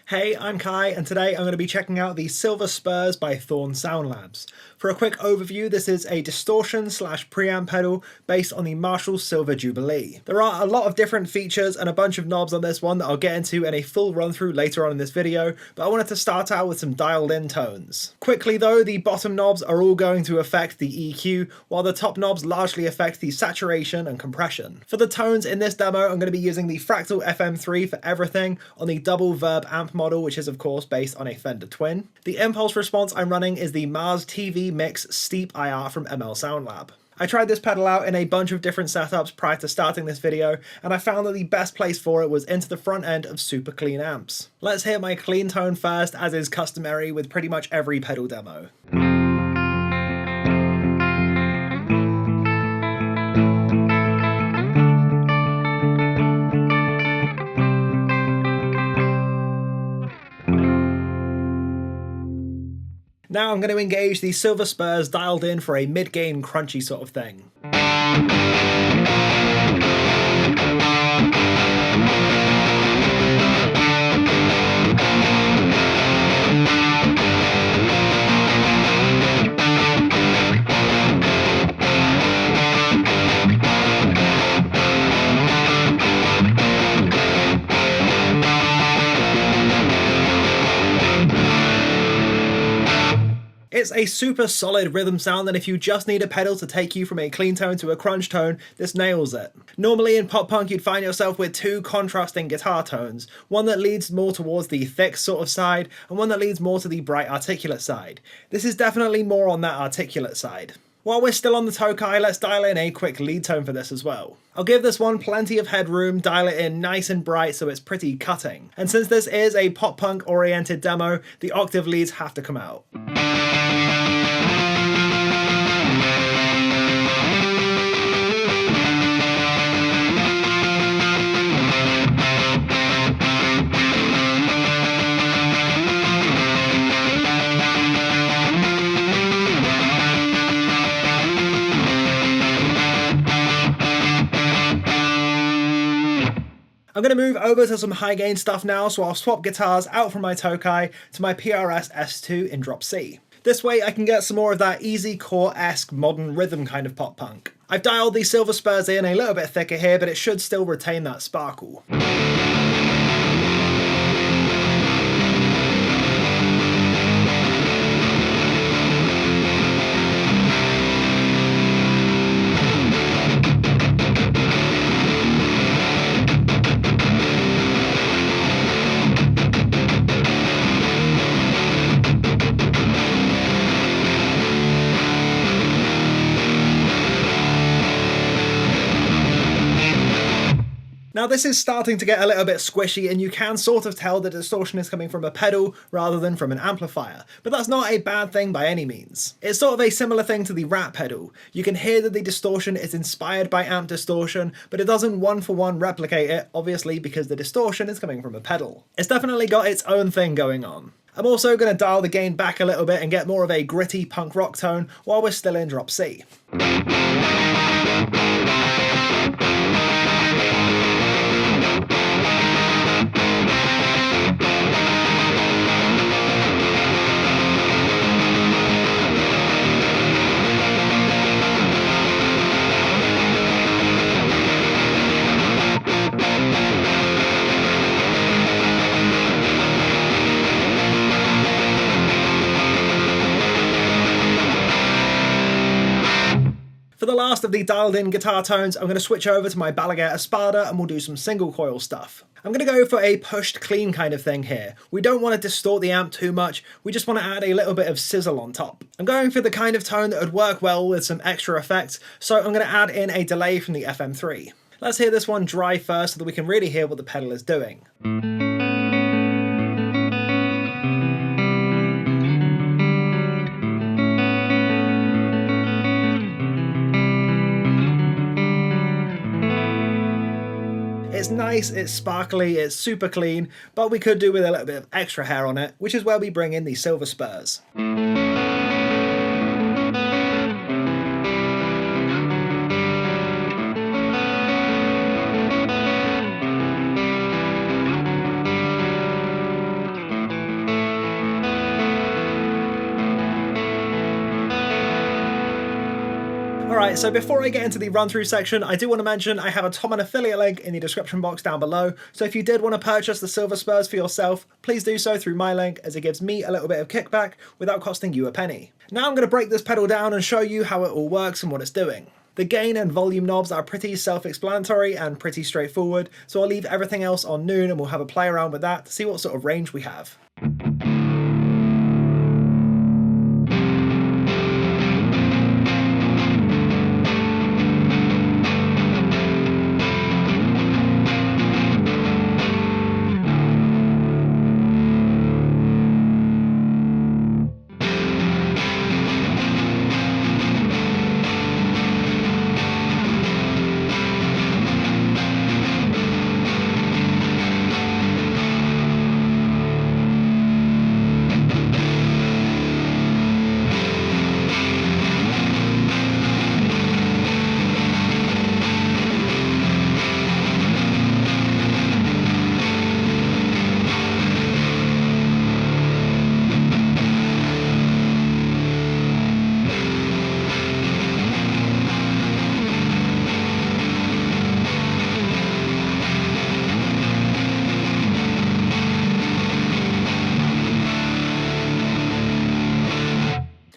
Hey, I'm Kai, and today I'm going to be checking out the Silver Spurs by Thorn Sound Labs. For a quick overview, this is a distortion slash preamp pedal based on the Marshall Silver Jubilee. There are a lot of different features and a bunch of knobs on this one that I'll get into in a full run through later on in this video, but I wanted to start out with some dialed in tones. Quickly though, the bottom knobs are all going to affect the EQ, while the top knobs largely affect the saturation and compression. For the tones in this demo, I'm going to be using the Fractal FM3 for everything on the double verb amp model, which is of course based on a Fender Twin. The impulse response I'm running is the Mars TV Mix Steep IR from ML Sound Lab. I tried this pedal out in a bunch of different setups prior to starting this video, and I found that the best place for it was into the front end of super clean amps. Let's hear my clean tone first, as is customary with pretty much every pedal demo. Now I'm going to engage the Silver Spurs dialed in for a mid-gain crunchy sort of thing. It's a super solid rhythm sound, and if you just need a pedal to take you from a clean tone to a crunch tone, this nails it. Normally in pop punk you'd find yourself with two contrasting guitar tones, one that leads more towards the thick sort of side, and one that leads more to the bright articulate side. This is definitely more on that articulate side. While we're still on the Tokai, let's dial in a quick lead tone for this as well. I'll give this one plenty of headroom, dial it in nice and bright so it's pretty cutting. And since this is a pop punk oriented demo, the octave leads have to come out. I'm going to move over to some high gain stuff now, so I'll swap guitars out from my Tokai to my PRS S2 in drop C. This way I can get some more of that easy core-esque modern rhythm kind of pop punk. I've dialed the Silver Spurs in a little bit thicker here, but it should still retain that sparkle. Now this is starting to get a little bit squishy, and you can sort of tell the distortion is coming from a pedal rather than from an amplifier, but that's not a bad thing by any means. It's sort of a similar thing to the Rat pedal. You can hear that the distortion is inspired by amp distortion, but it doesn't one-for-one replicate it, obviously because the distortion is coming from a pedal. It's definitely got its own thing going on. I'm also going to dial the gain back a little bit and get more of a gritty punk rock tone while we're still in drop C. For the last of the dialed in guitar tones, I'm going to switch over to my Balaguer Espada and we'll do some single coil stuff. I'm going to go for a pushed clean kind of thing here. We don't want to distort the amp too much, we just want to add a little bit of sizzle on top. I'm going for the kind of tone that would work well with some extra effects, so I'm going to add in a delay from the FM3. Let's hear this one dry first so that we can really hear what the pedal is doing. It's nice, it's sparkly, it's super clean, but we could do with a little bit of extra hair on it, which is where we bring in the Silver Spurs. Alright, so before I get into the run through section, I do want to mention I have a Tom and affiliate link in the description box down below, so if you did want to purchase the Silver Spurs for yourself, please do so through my link, as it gives me a little bit of kickback without costing you a penny. Now I'm going to break this pedal down and show you how it all works and what it's doing. The gain and volume knobs are pretty self-explanatory and pretty straightforward, so I'll leave everything else on noon and we'll have a play around with that to see what sort of range we have.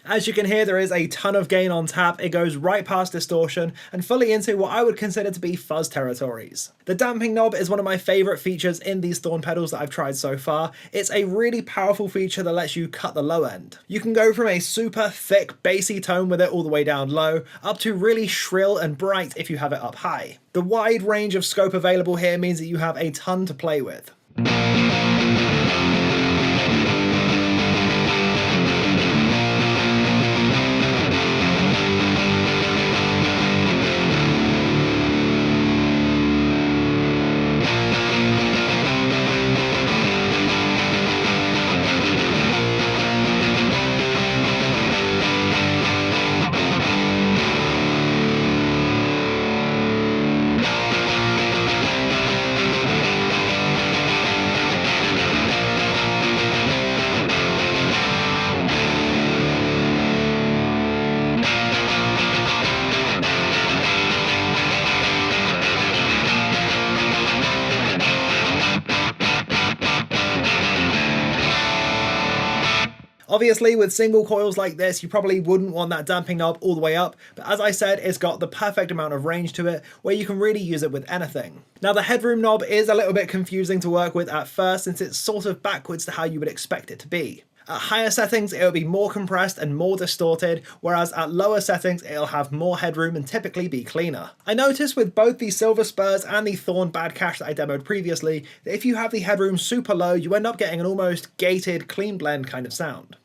As you can hear, there is a ton of gain on tap. It goes right past distortion and fully into what I would consider to be fuzz territories. The damping knob is one of my favourite features in these Thorn pedals that I've tried so far. It's a really powerful feature that lets you cut the low end. You can go from a super thick bassy tone with it all the way down low, up to really shrill and bright if you have it up high. The wide range of scope available here means that you have a ton to play with. Obviously, with single coils like this, you probably wouldn't want that damping knob all the way up, but as I said, it's got the perfect amount of range to it, where you can really use it with anything. Now, the headroom knob is a little bit confusing to work with at first, since it's sort of backwards to how you would expect it to be. At higher settings, it'll be more compressed and more distorted, whereas at lower settings, it'll have more headroom and typically be cleaner. I noticed with both the Silver Spurs and the Thorn Bad Cash that I demoed previously, that if you have the headroom super low, you end up getting an almost gated, clean blend kind of sound.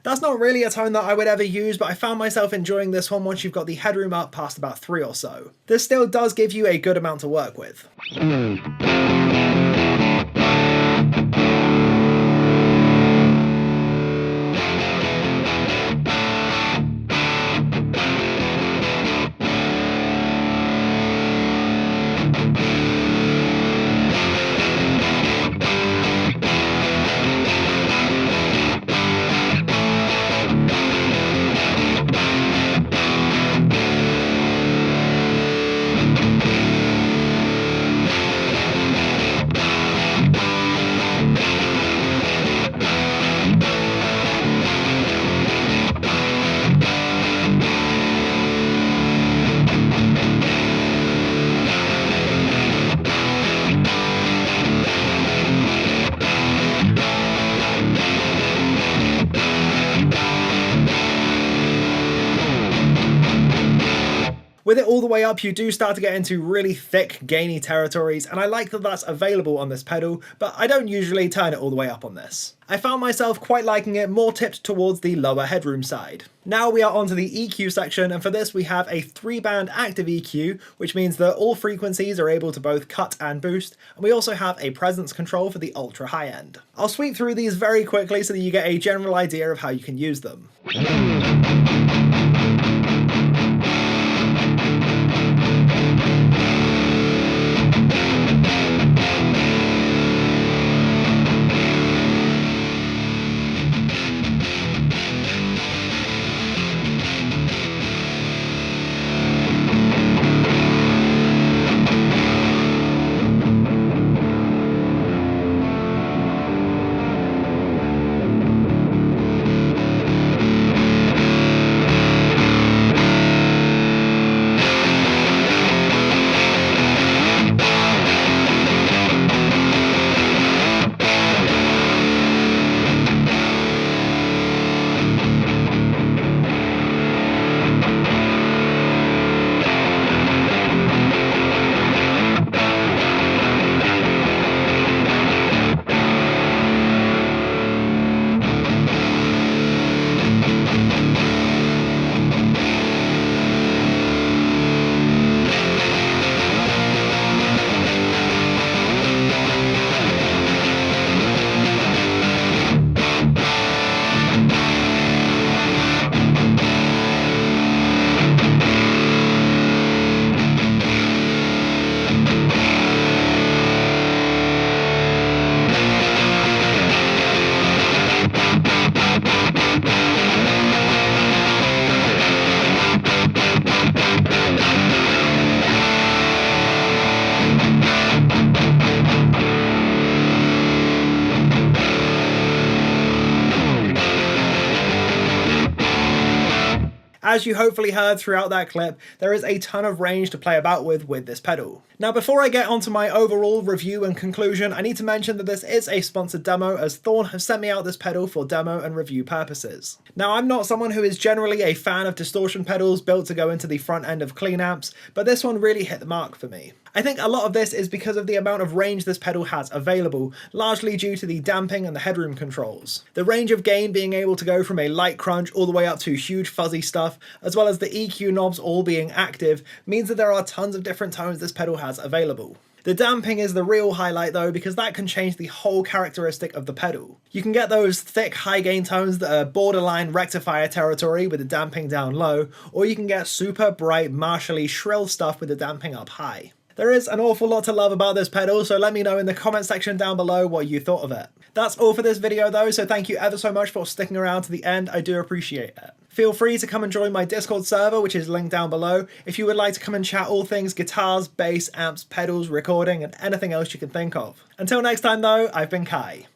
That's not really a tone that I would ever use, but I found myself enjoying this one once you've got the headroom up past about 3 or so. This still does give you a good amount to work with. With it all the way up, you do start to get into really thick, gainy territories, and I like that that's available on this pedal, but I don't usually turn it all the way up on this. I found myself quite liking it more tipped towards the lower headroom side. Now we are onto the EQ section, and for this we have a 3-band active EQ, which means that all frequencies are able to both cut and boost, and we also have a presence control for the ultra high end. I'll sweep through these very quickly so that you get a general idea of how you can use them. as you hopefully heard throughout that clip, there is a ton of range to play about with this pedal. Now before I get onto my overall review and conclusion, I need to mention that this is a sponsored demo, as Thorn have sent me out this pedal for demo and review purposes. Now I'm not someone who is generally a fan of distortion pedals built to go into the front end of clean amps, but this one really hit the mark for me. I think a lot of this is because of the amount of range this pedal has available, largely due to the damping and the headroom controls. The range of gain being able to go from a light crunch all the way up to huge fuzzy stuff, as well as the EQ knobs all being active, means that there are tons of different tones this pedal has available. The damping is the real highlight though, because that can change the whole characteristic of the pedal. You can get those thick high gain tones that are borderline rectifier territory with the damping down low, or you can get super bright martially shrill stuff with the damping up high. There is an awful lot to love about this pedal, so let me know in the comment section down below what you thought of it. That's all for this video though, so thank you ever so much for sticking around to the end, I do appreciate it. Feel free to come and join my Discord server, which is linked down below, if you would like to come and chat all things guitars, bass, amps, pedals, recording, and anything else you can think of. Until next time though, I've been Kai.